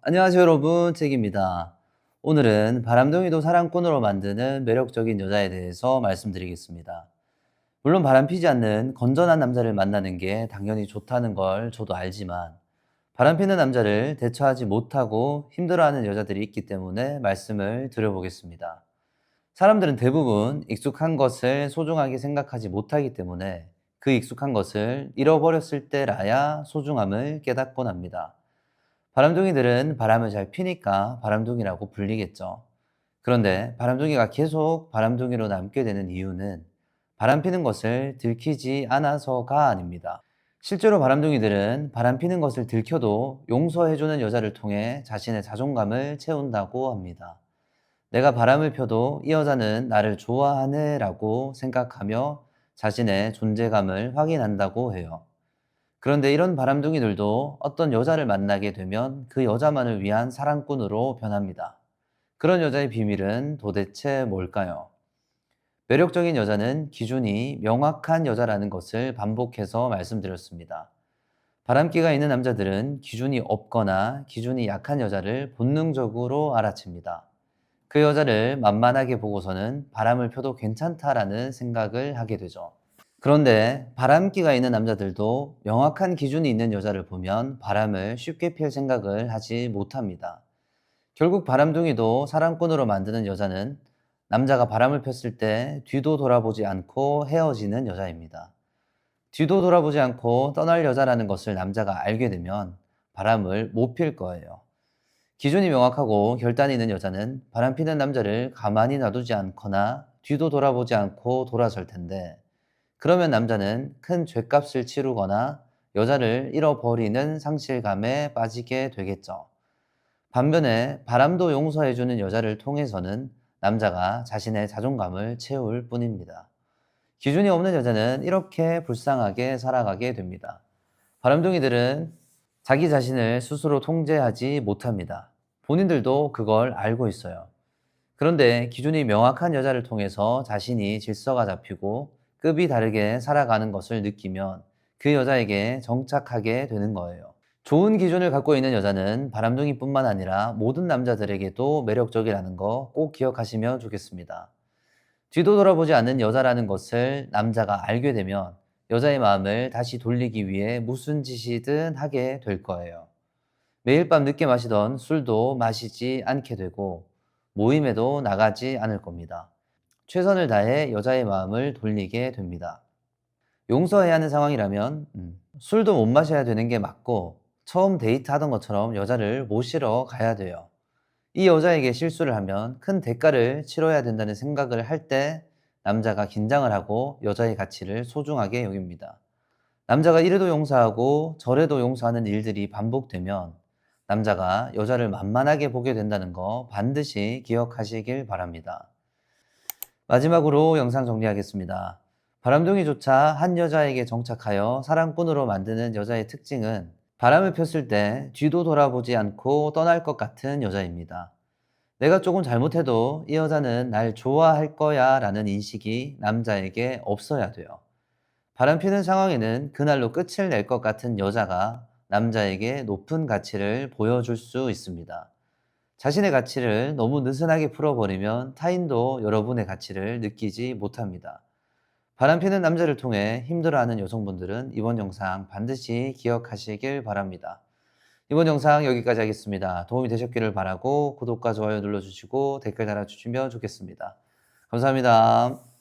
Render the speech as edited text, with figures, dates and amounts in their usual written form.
안녕하세요 여러분, 책입니다. 오늘은 바람둥이도 사랑꾼으로 만드는 매력적인 여자에 대해서 말씀드리겠습니다. 물론 바람 피지 않는 건전한 남자를 만나는 게 당연히 좋다는 걸 저도 알지만 바람 피는 남자를 대처하지 못하고 힘들어하는 여자들이 있기 때문에 말씀을 드려보겠습니다. 사람들은 대부분 익숙한 것을 소중하게 생각하지 못하기 때문에 그 익숙한 것을 잃어버렸을 때라야 소중함을 깨닫곤 합니다. 바람둥이들은 바람을 잘 피니까 바람둥이라고 불리겠죠. 그런데 바람둥이가 계속 바람둥이로 남게 되는 이유는 바람 피는 것을 들키지 않아서가 아닙니다. 실제로 바람둥이들은 바람 피는 것을 들켜도 용서해주는 여자를 통해 자신의 자존감을 채운다고 합니다. 내가 바람을 펴도 이 여자는 나를 좋아하네 라고 생각하며 자신의 존재감을 확인한다고 해요. 그런데 이런 바람둥이들도 어떤 여자를 만나게 되면 그 여자만을 위한 사랑꾼으로 변합니다. 그런 여자의 비밀은 도대체 뭘까요? 매력적인 여자는 기준이 명확한 여자라는 것을 반복해서 말씀드렸습니다. 바람기가 있는 남자들은 기준이 없거나 기준이 약한 여자를 본능적으로 알아챕니다. 그 여자를 만만하게 보고서는 바람을 펴도 괜찮다라는 생각을 하게 되죠. 그런데 바람기가 있는 남자들도 명확한 기준이 있는 여자를 보면 바람을 쉽게 필 생각을 하지 못합니다. 결국 바람둥이도 사랑꾼으로 만드는 여자는 남자가 바람을 폈을 때 뒤도 돌아보지 않고 헤어지는 여자입니다. 뒤도 돌아보지 않고 떠날 여자라는 것을 남자가 알게 되면 바람을 못 필 거예요. 기준이 명확하고 결단이 있는 여자는 바람 피는 남자를 가만히 놔두지 않거나 뒤도 돌아보지 않고 돌아설 텐데, 그러면 남자는 큰 죗값을 치르거나 여자를 잃어버리는 상실감에 빠지게 되겠죠. 반면에 바람도 용서해주는 여자를 통해서는 남자가 자신의 자존감을 채울 뿐입니다. 기준이 없는 여자는 이렇게 불쌍하게 살아가게 됩니다. 바람둥이들은 자기 자신을 스스로 통제하지 못합니다. 본인들도 그걸 알고 있어요. 그런데 기준이 명확한 여자를 통해서 자신이 질서가 잡히고 급이 다르게 살아가는 것을 느끼면 그 여자에게 정착하게 되는 거예요. 좋은 기준을 갖고 있는 여자는 바람둥이뿐만 아니라 모든 남자들에게도 매력적이라는 거 꼭 기억하시면 좋겠습니다. 뒤도 돌아보지 않는 여자라는 것을 남자가 알게 되면 여자의 마음을 다시 돌리기 위해 무슨 짓이든 하게 될 거예요. 매일 밤 늦게 마시던 술도 마시지 않게 되고 모임에도 나가지 않을 겁니다. 최선을 다해 여자의 마음을 돌리게 됩니다. 용서해야 하는 상황이라면 술도 못 마셔야 되는 게 맞고 처음 데이트하던 것처럼 여자를 모시러 가야 돼요. 이 여자에게 실수를 하면 큰 대가를 치러야 된다는 생각을 할 때 남자가 긴장을 하고 여자의 가치를 소중하게 여깁니다. 남자가 이래도 용서하고 저래도 용서하는 일들이 반복되면 남자가 여자를 만만하게 보게 된다는 거 반드시 기억하시길 바랍니다. 마지막으로 영상 정리하겠습니다. 바람둥이조차 한 여자에게 정착하여 사랑꾼으로 만드는 여자의 특징은 바람을 폈을 때 뒤도 돌아보지 않고 떠날 것 같은 여자입니다. 내가 조금 잘못해도 이 여자는 날 좋아할 거야 라는 인식이 남자에게 없어야 돼요. 바람 피는 상황에는 그날로 끝을 낼 것 같은 여자가 남자에게 높은 가치를 보여줄 수 있습니다. 자신의 가치를 너무 느슨하게 풀어버리면 타인도 여러분의 가치를 느끼지 못합니다. 바람 피는 남자를 통해 힘들어하는 여성분들은 이번 영상 반드시 기억하시길 바랍니다. 이번 영상 여기까지 하겠습니다. 도움이 되셨기를 바라고 구독과 좋아요 눌러주시고 댓글 달아주시면 좋겠습니다. 감사합니다.